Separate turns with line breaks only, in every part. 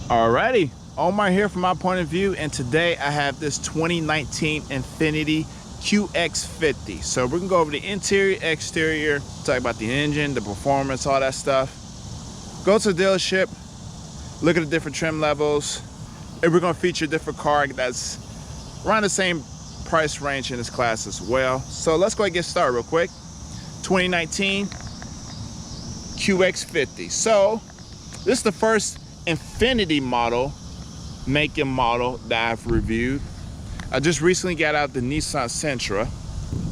Alrighty, Omar here from my point of view, and today I have this 2019 Infiniti QX50. So we're gonna go over the interior, exterior, talk about the engine, the performance, all that stuff. Go to the dealership, look at the different trim levels, and we're gonna feature a different car that's around the same price range in this class as well. So let's go ahead and get started real quick. 2019 QX50. So this is the first Infiniti model, make and model, that I've reviewed. I just recently got out the Nissan Sentra.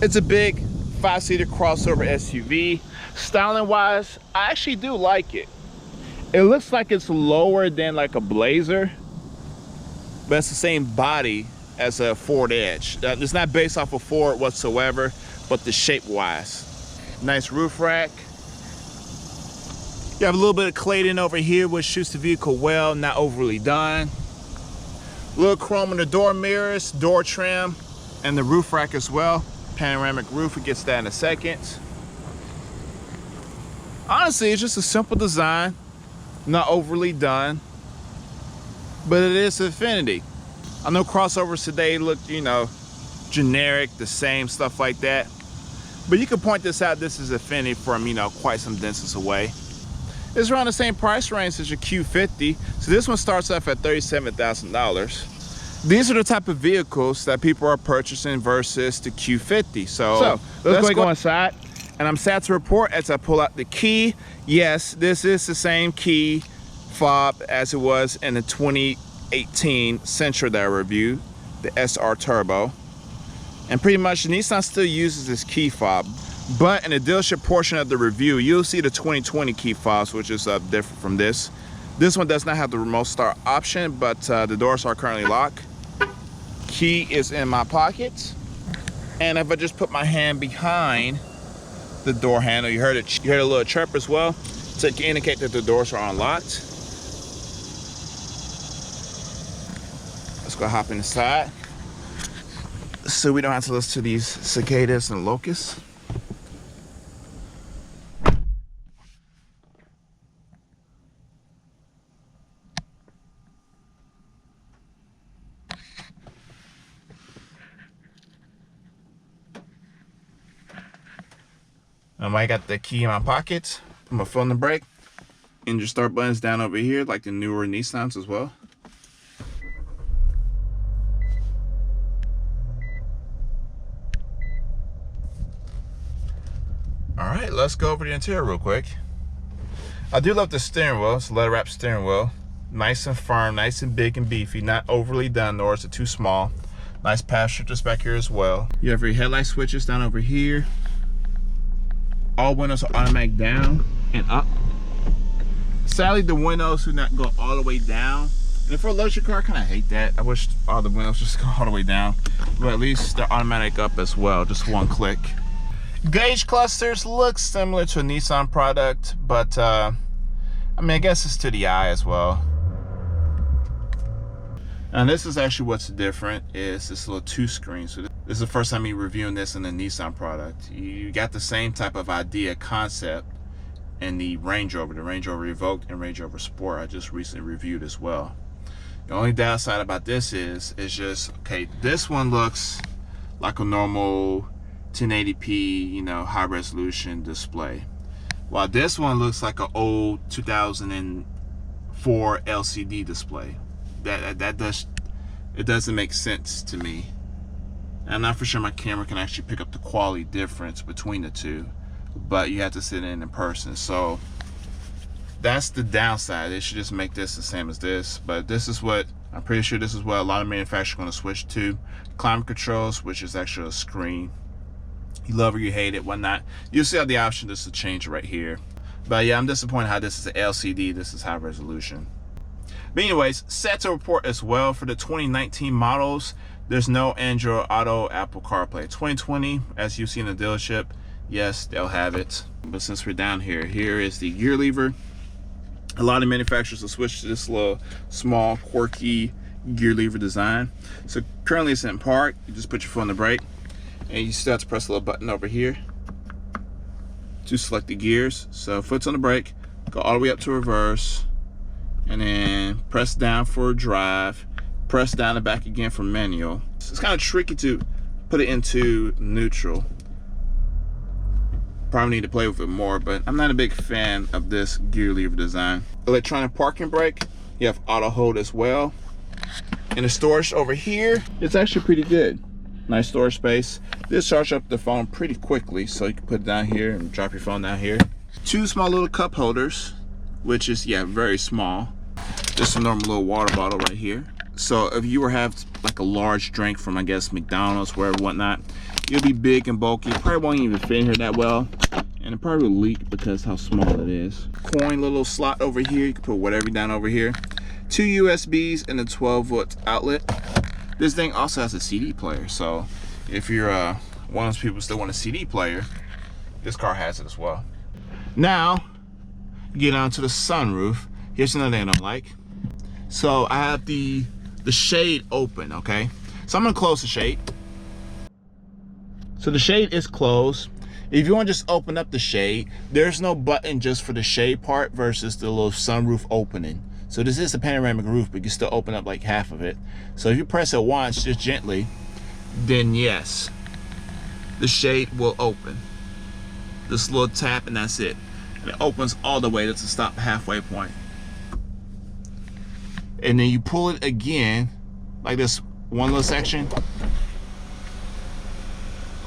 It's a big 5-seater crossover SUV. Styling wise, I actually do like it. It looks like it's lower than like a Blazer, but it's the same body as a Ford Edge. It's not based off of Ford whatsoever, but the shape wise. Nice roof rack. You have a little bit of cladding over here, which suits the vehicle well, not overly done. A little chrome in the door mirrors, door trim, and the roof rack as well. Panoramic roof, we'll get to that in a second. Honestly, it's just a simple design, not overly done, but it is Infiniti. I know crossovers today look, you know, generic, the same, stuff like that. But you can point this out, this is Infiniti from, you know, quite some distance away. It's around the same price range as your Q50. So this one starts off at $37,000. These are the type of vehicles that people are purchasing versus the Q50. So let's go inside. And I'm sad to report, as I pull out the key, yes, this is the same key fob as it was in the 2018 Sentra that I reviewed, the SR Turbo. And pretty much Nissan still uses this key fob. But in the dealership portion of the review, you'll see the 2020 key fobs, which is different from this. This one does not have the remote start option, but the doors are currently locked. Key is in my pocket. And if I just put my hand behind the door handle, you heard a little chirp as well to indicate that the doors are unlocked. Let's go hop inside so we don't have to listen to these cicadas and locusts. I got the key in my pocket. I'm gonna fill the brake. Engine start button's down over here, like the newer Nissans as well. All right, let's go over the interior real quick. I do love the steering wheel. It's a leather wrap steering wheel. Nice and firm, nice and big and beefy, not overly done, nor is it too small. Nice pass shifters back here as well. You have your headlight switches down over here. All windows are automatic down and up. Sadly, the windows do not go all the way down. And for a luxury car, I kind of hate that. I wish all the windows just go all the way down. But at least they're automatic up as well, just one click. Gauge clusters look similar to a Nissan product, but I mean, I guess it's to the eye as well. And this is actually what's different, is this little 2-screen. So this is the first time me reviewing this in a Nissan product. You got the same type of idea, concept in the Range Rover Evoque and Range Rover Sport I just recently reviewed as well. The only downside about this is just, okay, this one looks like a normal 1080p, you know, high resolution display, while this one looks like an old 2004 LCD display. It doesn't make sense to me. I'm not for sure my camera can actually pick up the quality difference between the two, but you have to sit in person. So that's the downside. They should just make this the same as this. But this is what, I'm pretty sure this is what a lot of manufacturers are going to switch to. Climate controls, which is actually a screen. You love or you hate it, whatnot. You'll see how the option is to change right here. But yeah, I'm disappointed how this is an LCD. This is high resolution. But anyways, sad to report as well, for the 2019 models, there's no Android Auto, Apple CarPlay. 2020, as you see in the dealership, yes, they'll have it. But since we're down here, here is the gear lever. A lot of manufacturers will switch to this little small, quirky gear lever design. So currently it's in park. You just put your foot on the brake, and you still have to press a little button over here to select the gears. So foot's on the brake, go all the way up to reverse, and then press down for drive, press down and back again for manual. It's kind of tricky to put it into neutral. Probably need to play with it more, but I'm not a big fan of this gear lever design. Electronic parking brake, you have auto hold as well. And the storage over here, it's actually pretty good. Nice storage space. This charges up the phone pretty quickly, so you can put it down here and drop your phone down here. Two small little cup holders, which is, yeah, very small. Just a normal little water bottle right here. So if you were have like a large drink from, I guess, McDonald's, wherever, whatnot, it'll be big and bulky. It probably won't even fit in here that well. And it probably will leak because how small it is. Coin little slot over here. You can put whatever down over here. Two USBs and a 12-volt outlet. This thing also has a CD player. So if you're one of those people who still want a CD player, this car has it as well. Now, get on to the sunroof. Here's another thing I don't like. So I have the shade open, okay? So I'm gonna close the shade. So the shade is closed. If you want to just open up the shade, there's no button just for the shade part versus the little sunroof opening. So this is a panoramic roof, but you can still open up like half of it. So if you press it once, just gently, then yes, the shade will open. This little tap and that's it. And it opens all the way to the stop halfway point. And then you pull it again, like this one little section,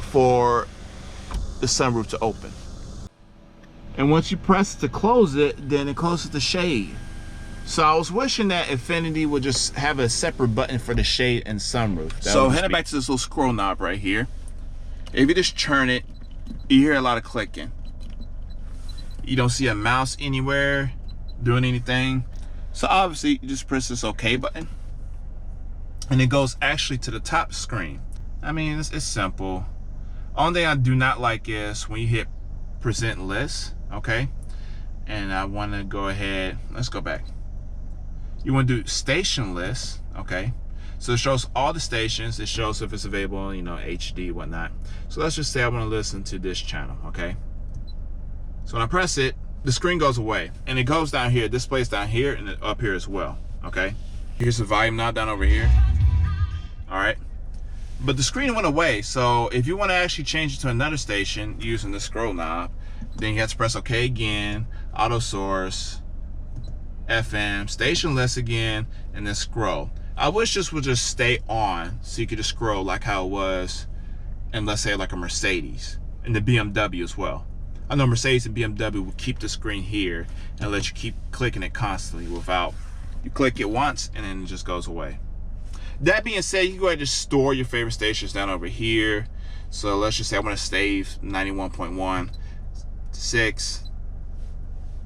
for the sunroof to open. And once you press to close it, then it closes the shade. So I was wishing that Infiniti would just have a separate button for the shade and sunroof. So heading back to this little scroll knob right here. If you just turn it, you hear a lot of clicking. You don't see a mouse anywhere doing anything. So obviously you just press this OK button and it goes actually to the top screen. I mean, it's simple. Only thing I do not like is when you hit present list, okay? And I want to go ahead, let's go back. You want to do station list, okay? So it shows all the stations. It shows if it's available, you know, HD, whatnot. So let's just say I want to listen to this channel, okay? So when I press it, the screen goes away and it goes down here, displays down here and up here as well, okay? Here's the volume knob down over here, all right? But the screen went away, so if you want to actually change it to another station using the scroll knob, then you have to press OK again, auto source, FM, station list again, and then scroll. I wish this would just stay on so you could just scroll like how it was in, let's say, like a Mercedes and the BMW as well. I know Mercedes and BMW will keep the screen here and let you keep clicking it constantly without, you click it once and then it just goes away. That being said, you can go ahead and just store your favorite stations down over here. So let's just say I want to save 91.1, 6,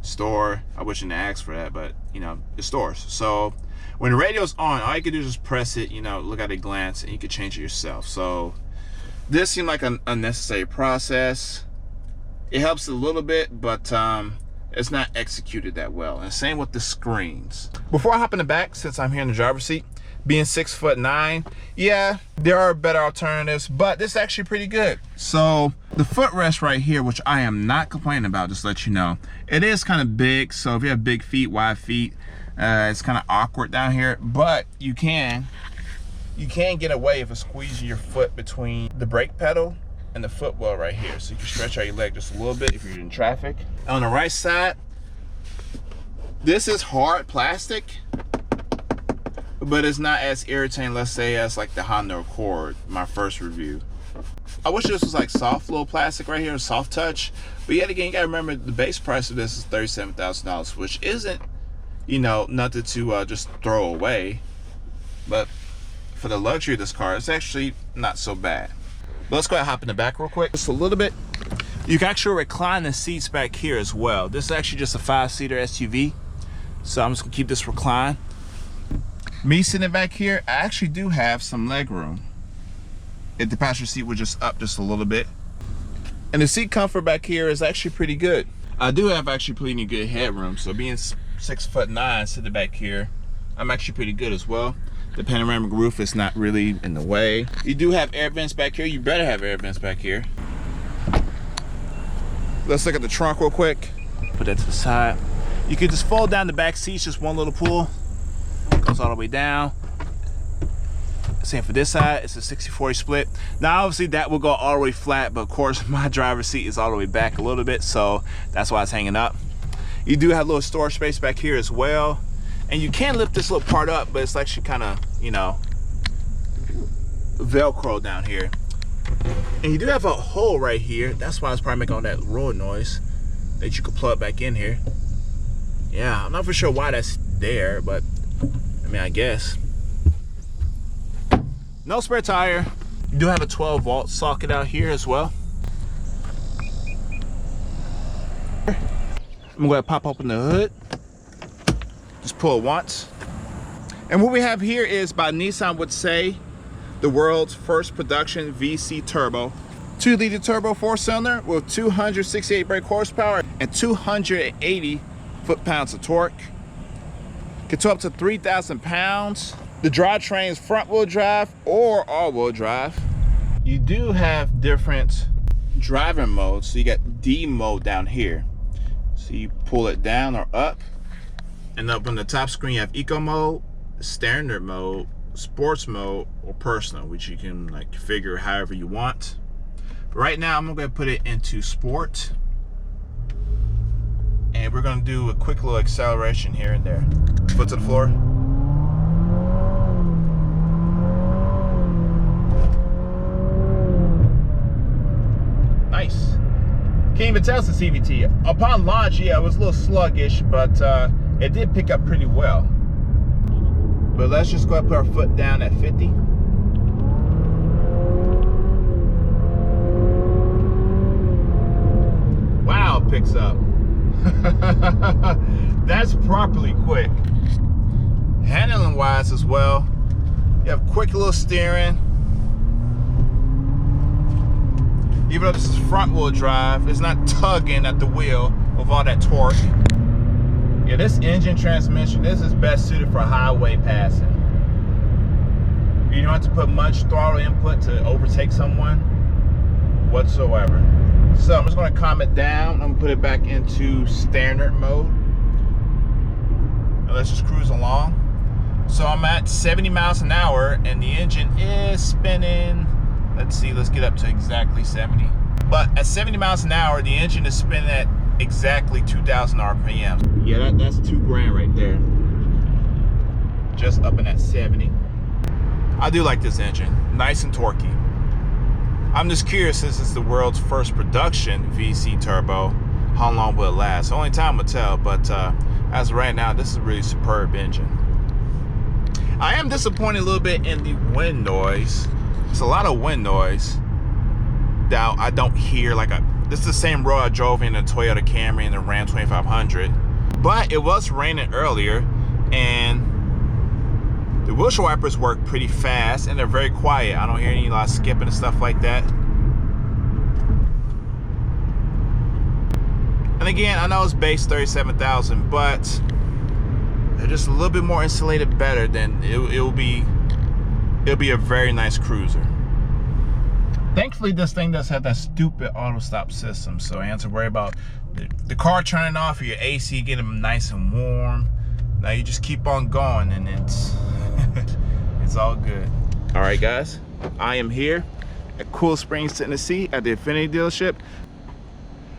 store. I wish I didn't ask for that, but you know, it stores. So when the radio's on, all you can do is just press it, you know, look at a glance, and you can change it yourself. So this seemed like an unnecessary process. It helps a little bit, but it's not executed that well. And same with the screens. Before I hop in the back, since I'm here in the driver's seat, being 6'9", yeah, there are better alternatives, but this is actually pretty good. So the footrest right here, which I am not complaining about, just to let you know, it is kind of big. So if you have big feet, wide feet, it's kind of awkward down here, but you can get away if it's squeezing your foot between the brake pedal and the footwell right here. So you can stretch out your leg just a little bit if you're in traffic. On the right side, this is hard plastic, but it's not as irritating, let's say, as like the Honda Accord, my first review. I wish this was like soft little plastic right here, soft touch. But yet again, you gotta remember the base price of this is $37,000, which isn't, you know, nothing to just throw away. But for the luxury of this car, it's actually not so bad. But let's go ahead and hop in the back real quick, just a little bit. You can actually recline the seats back here as well. This is actually just a 5-seater SUV. So I'm just gonna keep this reclined. Me sitting back here, I actually do have some leg room. If the passenger seat was just up just a little bit. And the seat comfort back here is actually pretty good. I do have actually pretty good headroom. So being 6'9", sitting back here, I'm actually pretty good as well. The panoramic roof is not really in the way. You do have air vents back here. You better have air vents back here. Let's look at the trunk real quick. Put that to the side. You can just fold down the back seats, just one little pull. Goes all the way down. Same for this side, it's a 60-40 split. Now obviously that will go all the way flat, but of course my driver's seat is all the way back a little bit, so that's why it's hanging up. You do have a little storage space back here as well. And you can lift this little part up, but it's actually kind of, you know, Velcro down here. And you do have a hole right here. That's why it's probably making all that roar noise that you could plug back in here. Yeah, I'm not for sure why that's there, but I mean, I guess. No spare tire. You do have a 12-volt socket out here as well. I'm going to pop open the hood. Just pull it once. And what we have here is, by Nissan would say, the world's first production VC turbo. 2-liter turbo 4-cylinder with 268 brake horsepower and 280 foot-pounds of torque. Can tow up to 3,000 pounds. The drivetrain is front-wheel drive or all-wheel drive. You do have different driving modes. So you got D mode down here. So you pull it down or up. And up on the top screen, you have eco mode, standard mode, sports mode, or personal, which you can like configure however you want. But right now, I'm gonna put it into sport. And we're gonna do a quick little acceleration here and there. Foot to the floor. Nice. Can't even tell it's a CVT. Upon launch, yeah, it was a little sluggish, but it did pick up pretty well. But let's just go ahead and put our foot down at 50. Wow, it picks up. That's properly quick. Handling wise as well, you have quick little steering. Even though this is front wheel drive, it's not tugging at the wheel with all that torque. Yeah, this engine transmission, this is best suited for highway passing. You don't have to put much throttle input to overtake someone whatsoever. So I'm just gonna calm it down. I'm gonna put it back into standard mode. And let's just cruise along. So I'm at 70 miles an hour and the engine is spinning. Let's see, let's get up to exactly 70. But at 70 miles an hour, the engine is spinning at exactly 2,000 RPM. Yeah, that's 2 grand right there. Just up in at 70. I do like this engine, nice and torquey. I'm just curious, since it's the world's first production VC turbo, how long will it last? Only time will tell, but as of right now, this is a really superb engine. I am disappointed a little bit in the wind noise. It's a lot of wind noise that I don't hear. This is the same road I drove in the Toyota Camry and the Ram 2500. But it was raining earlier and the windshield wipers work pretty fast and they're very quiet. I don't hear any lot of skipping and stuff like that. And again, I know it's base 37,000, but they're just a little bit more insulated better than it'll be a very nice cruiser. Thankfully, this thing does have that stupid auto stop system, so I don't have to worry about the car turning off or your AC getting nice and warm. Now you just keep on going and it's it's all good. All right, guys, I am here at Cool Springs, Tennessee at the Infiniti dealership.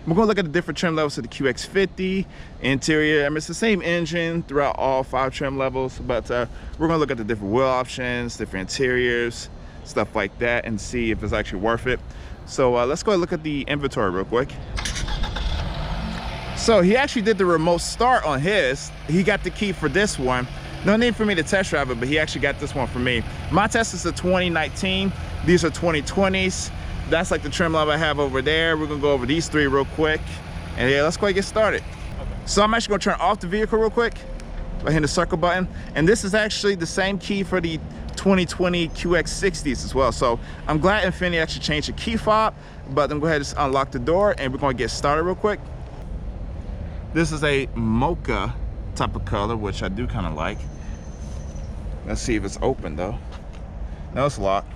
We're gonna look at the different trim levels of the QX50 interior. I mean, it's the same engine throughout all 5 trim levels, but we're gonna look at the different wheel options, different interiors, stuff like that, and see if it's actually worth it. So let's go and look at the inventory real quick. So he actually did the remote start on his. He got the key for this one. No need for me to test drive it, but he actually got this one for me. My test is a 2019. These are 2020s. That's like the trim level I have over there. We're gonna go over these 3 real quick. And yeah, let's go and get started. Okay. So I'm actually gonna turn off the vehicle real quick by hitting the circle button. And this is actually the same key for the 2020 QX60s as well. So I'm glad Infiniti actually changed the key fob, but I'm gonna go ahead and just unlock the door and we're gonna get started real quick. This is a mocha type of color, which I do kind of like. Let's see if it's open though. No, it's locked.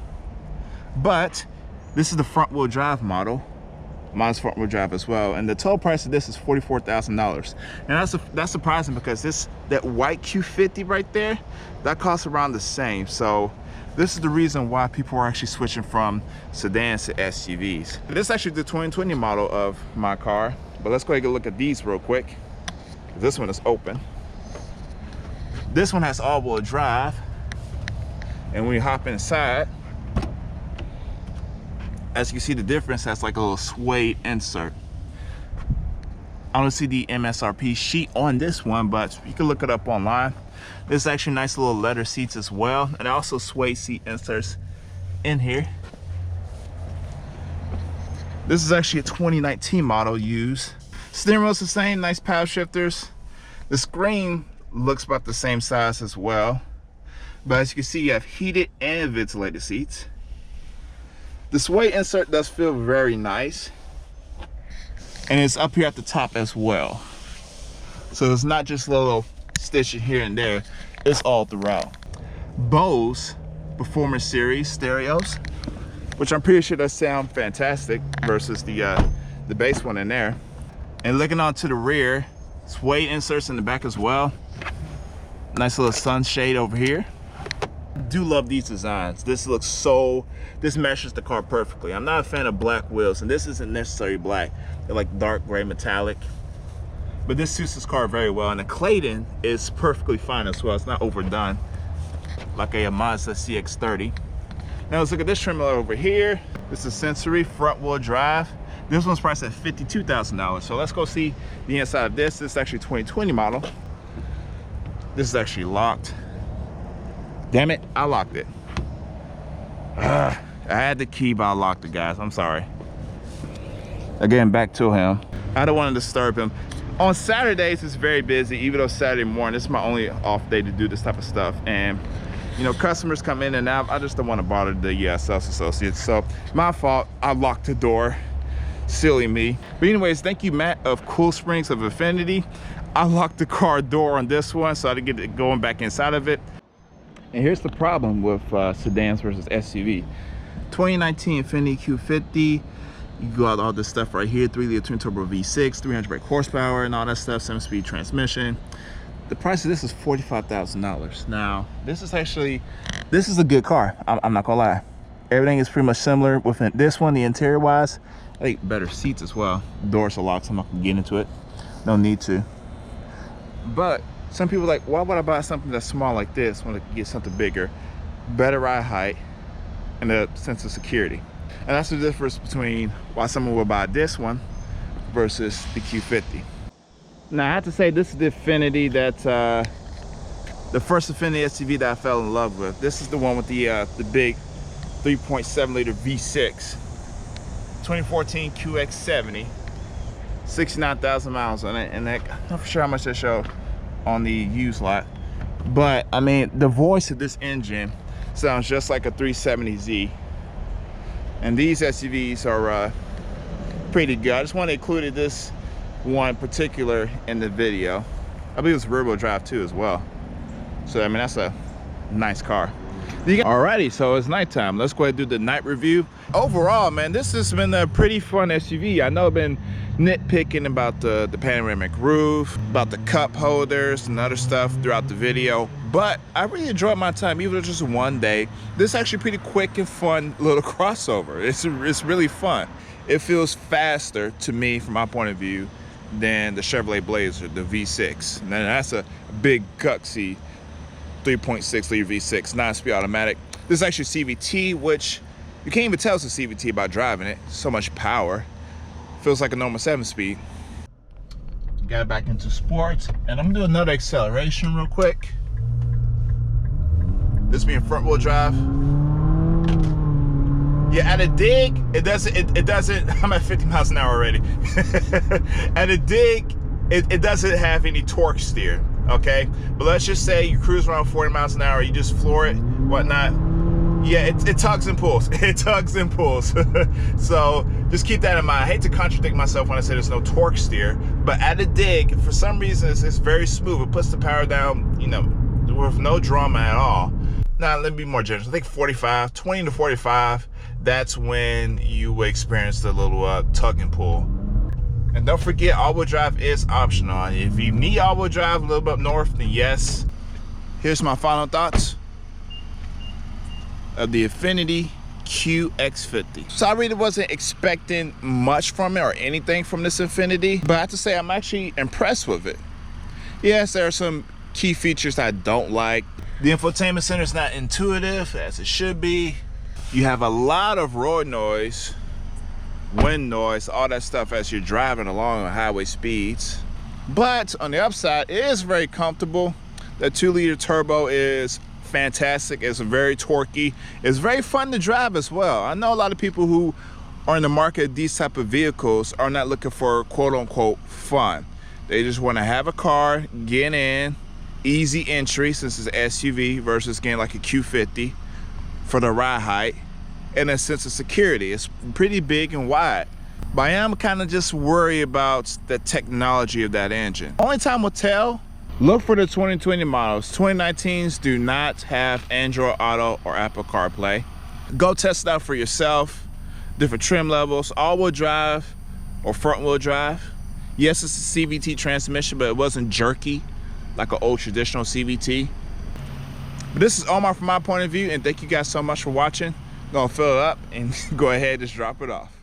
But this is the front wheel drive model, Mine's front wheel drive as well, and the total price of this is $44,000. And that's surprising because that white Q50 right there, that costs around the same. So this is the reason why people are actually switching from sedans to SUVs. This is actually the 2020 model of my car, but let's go ahead and look at these real quick. This one is open. This one has all-wheel drive, and when you hop inside, as you can see, the difference has like a little suede insert. I don't see the MSRP sheet on this one, but you can look it up online. There's actually nice little leather seats as well, and also suede seat inserts in here. This is actually a 2019 model used. Steering wheel's the same, nice power shifters. The screen looks about the same size as well, but as you can see, you have heated and ventilated seats. The suede insert does feel very nice, and it's up here at the top as well. So it's not just a little stitching here and there, it's all throughout. Bose Performance Series stereos, which I'm pretty sure does sound fantastic versus the base one in there. And looking onto the rear, suede inserts in the back as well. Nice little sunshade over here. Do love these designs. This meshes the car perfectly. I'm not a fan of black wheels, and this isn't necessarily black. They're like dark gray metallic, but this suits this car very well. And the Clayton is perfectly fine as well. It's not overdone like a Mazda CX-30. Now let's look at this trim over here. This is sensory front wheel drive. This one's priced at $52,000. So let's go see the inside of this. This is actually a 2020 model. This is actually locked. Damn it, I locked it. I had the key, but I locked it, guys. I'm sorry. Again, back to him. I don't want to disturb him. On Saturdays, it's very busy, even though Saturday morning, this is my only off day to do this type of stuff. And, you know, customers come in and out. I just don't want to bother the sales associates. So, my fault. I locked the door. Silly me. But anyways, thank you, Matt of Cool Springs of Infiniti. I locked the car door on this one, so I didn't get it going back inside of it. And here's the problem with sedans versus SUV. 2019 Infiniti Q50, you got all this stuff right here, 3-liter twin-turbo V6, 300 brake horsepower and all that stuff, 7-speed transmission. The price of this is $45,000. Now, this is a good car. I'm not gonna lie. Everything is pretty much similar within this one, the interior-wise. I think better seats as well. Doors are locked, so I'm not gonna get into it. No need to. But some people are like, why would I buy something that's small like this when I can get something bigger, better ride height, and a sense of security? And that's the difference between why someone will buy this one versus the Q50. Now I have to say, this is the Infiniti that the first Infiniti SUV that I fell in love with. This is the one with the big 3.7 liter V6, 2014 QX50, 69,000 miles on it, and I'm not for sure how much that showed on the used lot, but I mean, the voice of this engine sounds just like a 370Z, and these SUVs are pretty good. I just want to include this one in particular in the video. I believe it's rear-wheel drive too as well, so I mean, that's a nice car. Alrighty, so it's nighttime. Let's go ahead and do the night review. Overall, man, this has been a pretty fun SUV. I know I've been nitpicking about the panoramic roof, about the cup holders and other stuff throughout the video, but I really enjoyed my time, even though just one day. This is actually pretty quick and fun little crossover. It's really fun. It feels faster to me, from my point of view, than the Chevrolet Blazer, the V6. And that's a big gutsy 3.6 liter V6 9-speed automatic. This is actually CVT, which you can't even tell it's a CVT by driving it. So much power. Feels like a normal 7-speed. Got it back into sports, and I'm gonna do another acceleration real quick. This being front wheel drive. Yeah, at a dig, it doesn't. I'm at 50 miles an hour already. At a dig, it doesn't have any torque steer. Okay, but let's just say you cruise around 40 miles an hour, you just floor it, whatnot. Yeah, it tugs and pulls. It tugs and pulls. So just keep that in mind. I hate to contradict myself when I say there's no torque steer, but at a dig, for some reason, it's very smooth. It puts the power down, you know, with no drama at all. Now, let me be more generous. I think 45, 20 to 45, that's when you will experience the little tug and pull. And don't forget, all-wheel drive is optional. If you need all-wheel drive a little bit up north, then yes. Here's my final thoughts of the Infiniti QX50. So I really wasn't expecting much from it or anything from this Infiniti, but I have to say I'm actually impressed with it. Yes, there are some key features I don't like. The infotainment center is not intuitive as it should be. You have a lot of road noise, wind noise, all that stuff as you're driving along on highway speeds. But on the upside, it is very comfortable. The 2-liter turbo is fantastic. It's very torquey. It's very fun to drive as well. I know a lot of people who are in the market of these type of vehicles are not looking for quote unquote fun. They just want to have a car, get in, easy entry since it's an SUV versus getting like a Q50 for the ride height, and a sense of security. It's pretty big and wide. But I am kind of just worried about the technology of that engine. Only time will tell. Look for the 2020 models. 2019s do not have Android Auto or Apple CarPlay. Go test it out for yourself. Different trim levels, all-wheel drive or front-wheel drive. Yes, it's a CVT transmission, but it wasn't jerky like an old traditional CVT. But this is Omar from my point of view, and thank you guys so much for watching. I'm gonna fill it up and go ahead and just drop it off.